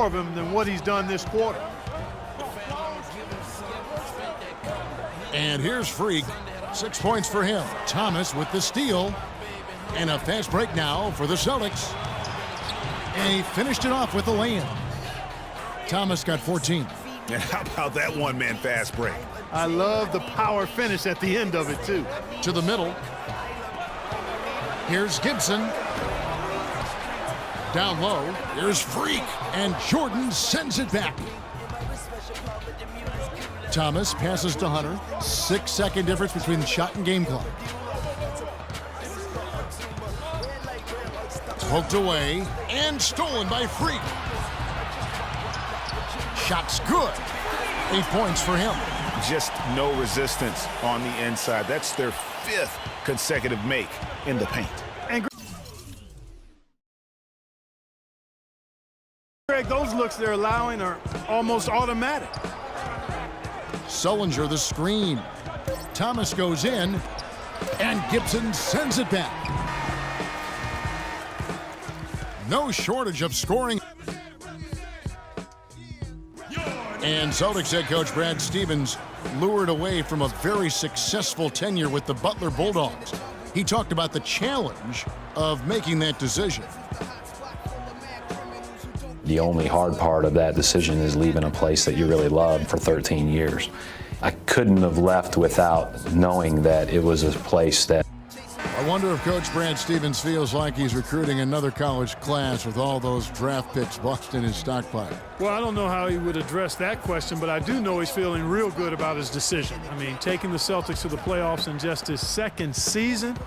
more of him than what he's done this quarter. And here's Freak. 6 points for him. Thomas with the steal. And a fast break now for the Celtics. And he finished it off with a lay-in. Thomas got 14. And how about that one-man fast break? I love the power finish at the end of it, too. To the middle. Here's Gibson. Down low. Here's Freak. And Jordan sends it back. Thomas passes to Hunter. 6-second difference between shot and game clock. Poked away and stolen by Freak. Shot's good. 8 points for him. Just no resistance on the inside. That's their 5th consecutive make in the paint. And Greg, those looks they're allowing are almost automatic. Sullinger the screen. Thomas goes in, and Gibson sends it back. No shortage of scoring. And Celtics head coach Brad Stevens lured away from a very successful tenure with the Butler Bulldogs. He talked about the challenge of making that decision. The only hard part of that decision is leaving a place that you really loved for 13 years. I couldn't have left without knowing that it was a place that. I wonder if Coach Brad Stevens feels like he's recruiting another college class with all those draft picks boxed in his stockpile. Well, I don't know how he would address that question, but I do know he's feeling real good about his decision. I mean, taking the Celtics to the playoffs in just his 2nd season,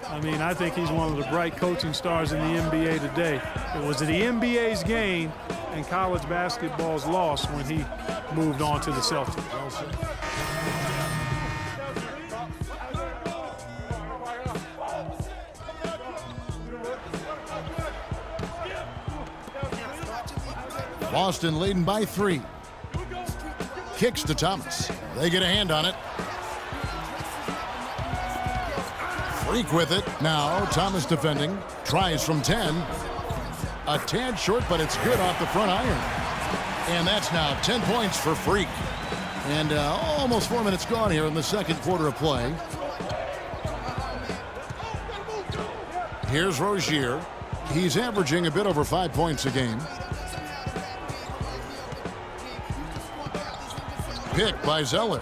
I mean, I think he's one of the bright coaching stars in the NBA today. It was the NBA's gain and college basketball's loss when he moved on to the Celtics. Boston leading by 3. Kicks to Thomas. They get a hand on it. Freak with it. Now Thomas defending. Tries from 10. A tad short, but it's good off the front iron. And that's now 10 points for Freak. And almost 4 minutes gone here in the second quarter of play. Here's Rozier. He's averaging a bit over 5 points a game. Pick by Zeller.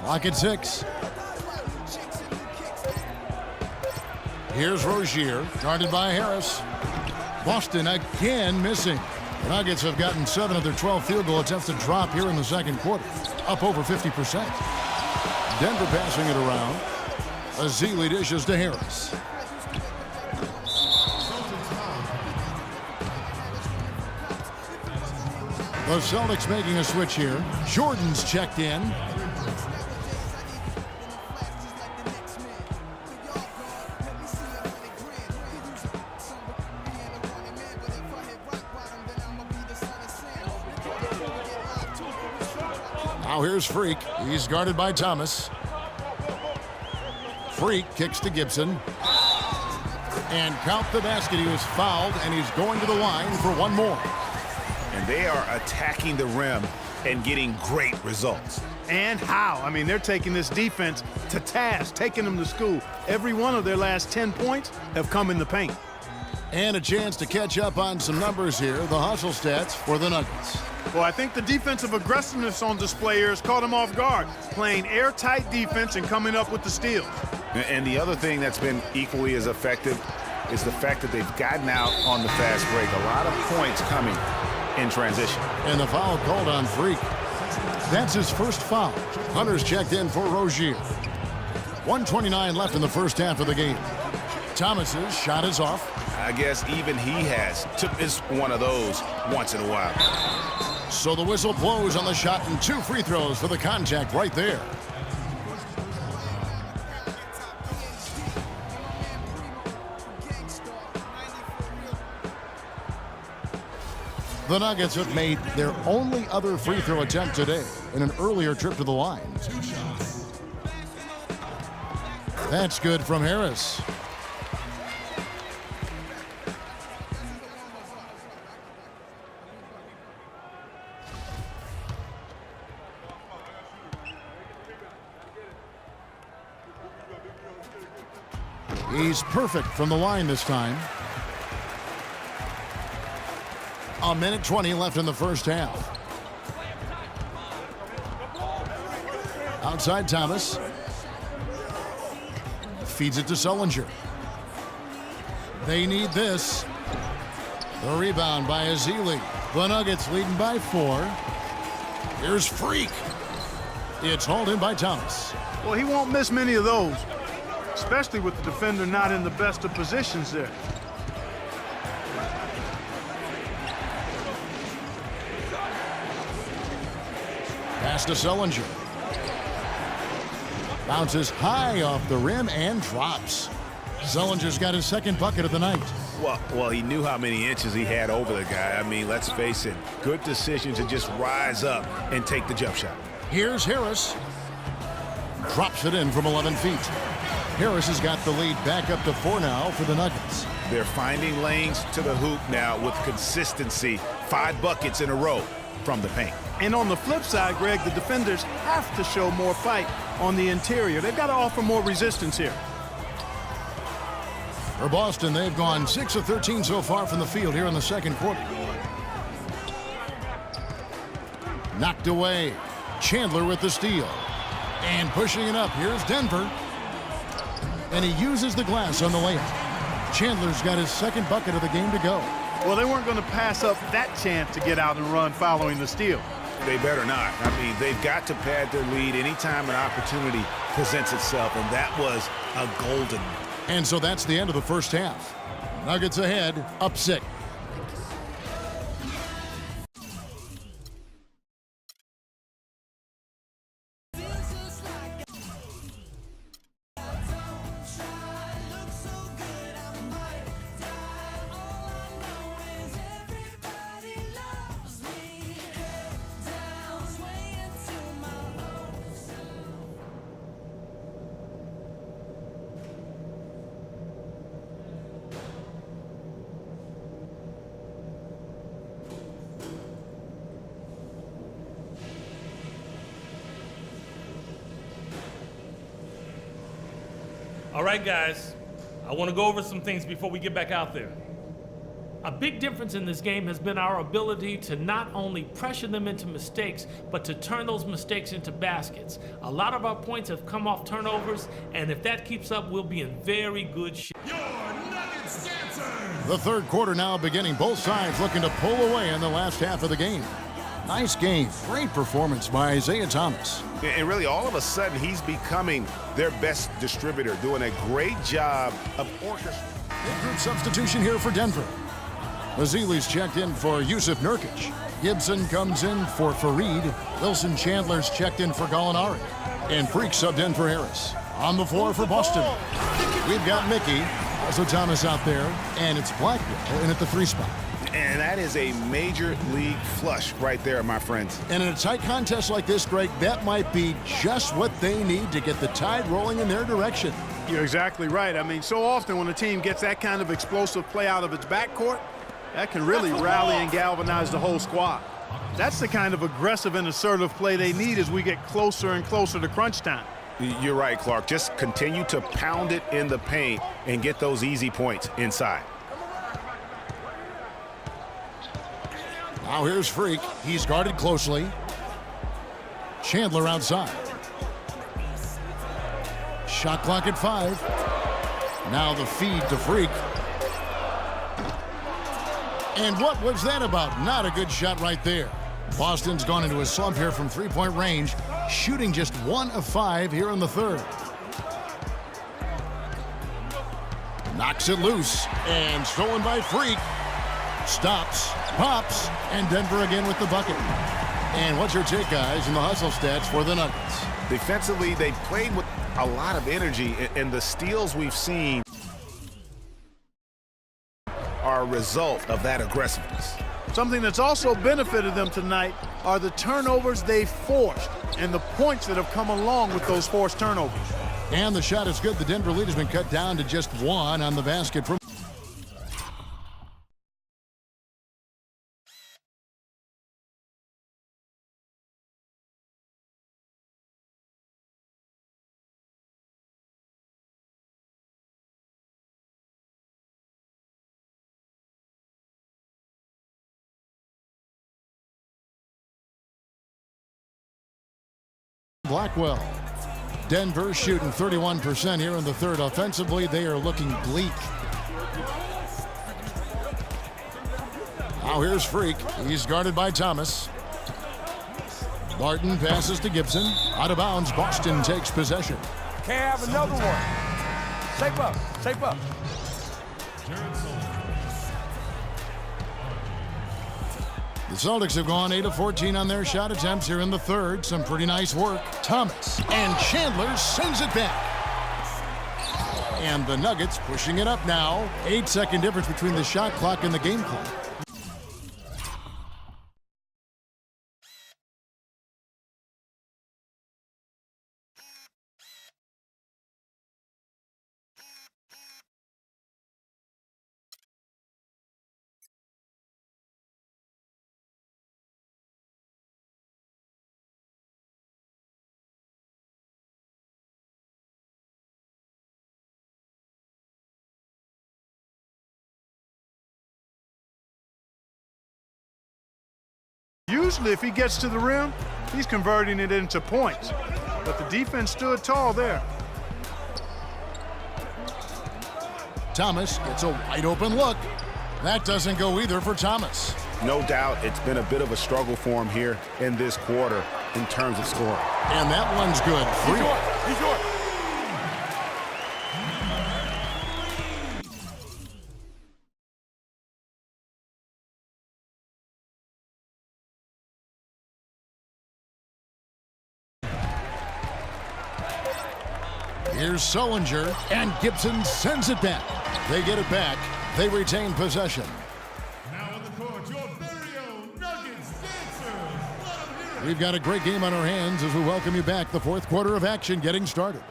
Lock at 6. Here's Rozier, guarded by Harris. Boston again missing. The Nuggets have gotten 7 of their 12 field goal attempts to drop here in the second quarter, up over 50%. Denver passing it around. Azili dishes to Harris. The Celtics making a switch here. Jordan's checked in. Now here's Freak. He's guarded by Thomas. Freak kicks to Gibson. And count the basket. He was fouled, and he's going to the line for one more. And they are attacking the rim and getting great results. And how? I mean, they're taking this defense to task, taking them to school. Every one of their last 10 points have come in the paint. And a chance to catch up on some numbers here. The hustle stats for the Nuggets. Well, I think the defensive aggressiveness on display here has caught them off guard, playing airtight defense and coming up with the steals. And the other thing that's been equally as effective is the fact that they've gotten out on the fast break. A lot of points coming in transition. And the foul called on Freak. That's his first foul. Hunter's checked in for Rozier. 1:29 left in the first half of the game. Thomas's shot is off. I guess even he has to miss one of those once in a while. So the whistle blows on the shot and 2 free throws for the contact right there. The Nuggets have made their only other free throw attempt today in an earlier trip to the line. That's good from Harris. He's perfect from the line this time. A minute 20 left in the first half. Outside Thomas. Feeds it to Sullinger. They need this. The rebound by Ezeli. The Nuggets leading by 4. Here's Freak. It's hauled in by Thomas. Well, he won't miss many of those, especially with the defender not in the best of positions there. Pass to Sullinger. Bounces high off the rim and drops. Sullinger's got his second bucket of the night. Well, he knew how many inches he had over the guy. I mean, let's face it, good decision to just rise up and take the jump shot. Here's Harris. Drops it in from 11 feet. Harris has got the lead back up to 4 now for the Nuggets. They're finding lanes to the hoop now with consistency. 5 buckets in a row from the paint. And on the flip side, Greg, the defenders have to show more fight on the interior. They've got to offer more resistance here. For Boston, they've gone 6 of 13 so far from the field here in the second quarter. Knocked away. Chandler with the steal. And pushing it up, here's Denver. And he uses the glass on the layup. Chandler's got his second bucket of the game to go. Well, they weren't going to pass up that chance to get out and run following the steal. They better not. I mean, they've got to pad their lead anytime an opportunity presents itself, and that was a golden one. And so that's the end of the first half. Nuggets ahead, up 6. All right, guys, I want to go over some things before we get back out there. A big difference in this game has been our ability to not only pressure them into mistakes, but to turn those mistakes into baskets. A lot of our points have come off turnovers, and if that keeps up, we'll be in very good shape. The third quarter now beginning. Both sides looking to pull away in the last half of the game. Nice game. Great performance by Isaiah Thomas. And really, all of a sudden, he's becoming their best distributor, doing a great job of orchestrating. Group substitution here for Denver. Ezeli's checked in for Yusuf Nurkic. Gibson comes in for Fareed. Wilson Chandler's checked in for Gallinari. And Freak subbed in for Harris. On the floor for Boston, we've got Mickey, also Thomas out there, and it's Blackwell in at the 3 spot. And that is a major league flush right there, my friends. And in a tight contest like this, Greg, that might be just what they need to get the tide rolling in their direction. You're exactly right. I mean, so often when a team gets that kind of explosive play out of its backcourt, that can really rally and galvanize the whole squad. That's the kind of aggressive and assertive play they need as we get closer and closer to crunch time. You're right, Clark. Just continue to pound it in the paint and get those easy points inside. Now here's Freak. He's guarded closely. Chandler outside. Shot clock at 5. Now the feed to Freak. And what was that about? Not a good shot right there. Boston's gone into a slump here from three-point range, shooting just 1 of 5 here in the third. Knocks it loose and stolen by Freak. Stops, pops, and Denver again with the bucket. And what's your take, guys, in the hustle stats for the Nuggets? Defensively, they played with a lot of energy, and the steals we've seen are a result of that aggressiveness. Something that's also benefited them tonight are the turnovers they've forced and the points that have come along with those forced turnovers. And the shot is good. The Denver lead has been cut down to just 1 on the basket from Blackwell. Denver shooting 31% here in the third. Offensively, they are looking bleak. Now here's Freak. He's guarded by Thomas. Barton passes to Gibson. Out of bounds, Boston takes possession. Can't have another one. Shape up, shape up. The Celtics have gone 8 of 14 on their shot attempts here in the third. Some pretty nice work. Thomas and Chandler sends it back. And the Nuggets pushing it up now. 8-second difference between the shot clock and the game clock. Usually, if he gets to the rim, he's converting it into points. But the defense stood tall there. Thomas gets a wide open look. That doesn't go either for Thomas. No doubt it's been a bit of a struggle for him here in this quarter in terms of scoring. And that one's good. He's yours. Here's Sullinger, and Gibson sends it back. They get it back. They retain possession. Now on the court, your very own Nuggets dancers. We've got a great game on our hands as we welcome you back. The fourth quarter of action getting started.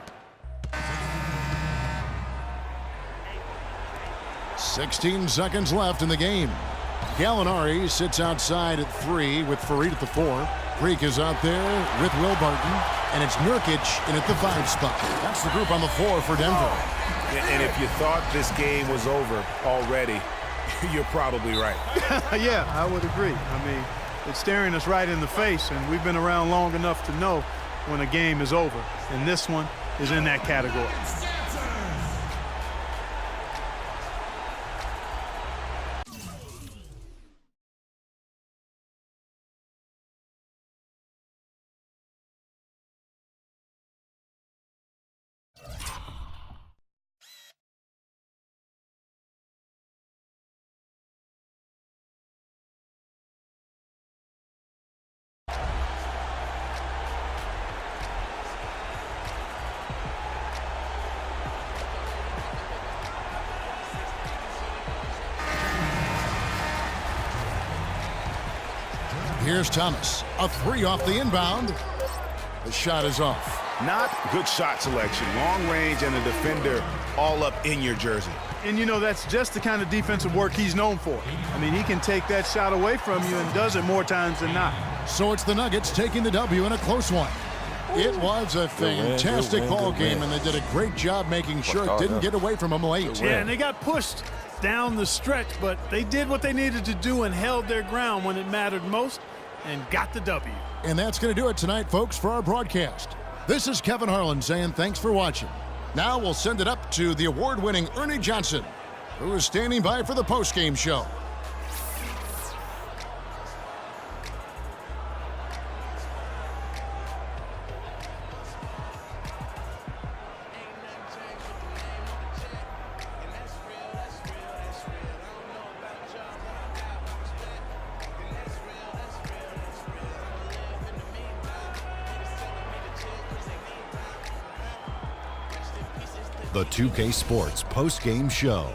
16 seconds left in the game. Gallinari sits outside at 3 with Farid at the 4. Freak is out there with Will Barton, and it's Nurkic in at the 5 spot. That's the group on the floor for Denver. And if you thought this game was over already, you're probably right. Yeah, I would agree. I mean, it's staring us right in the face, and we've been around long enough to know when a game is over. And this one is in that category. Here's Thomas. A 3 off the inbound. The shot is off. Not good shot selection. Long range and a defender all up in your jersey. And, you know, that's just the kind of defensive work he's known for. I mean, he can take that shot away from you and does it more times than not. So it's the Nuggets taking the W in a close one. It was a fantastic ball game, and they did a great job making sure it didn't get away from them late. Yeah, and they got pushed down the stretch, but they did what they needed to do and held their ground when it mattered most and got the W. And that's going to do it tonight, folks, for our broadcast. This is Kevin Harlan saying thanks for watching. Now we'll send it up to the award-winning Ernie Johnson, who is standing by for the post-game show. The 2K Sports post-game show.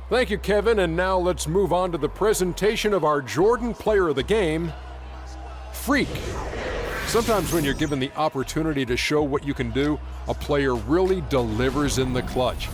Thank you, Kevin, and now let's move on to the presentation of our Jordan Player of the Game, Freak. Sometimes when you're given the opportunity to show what you can do, a player really delivers in the clutch.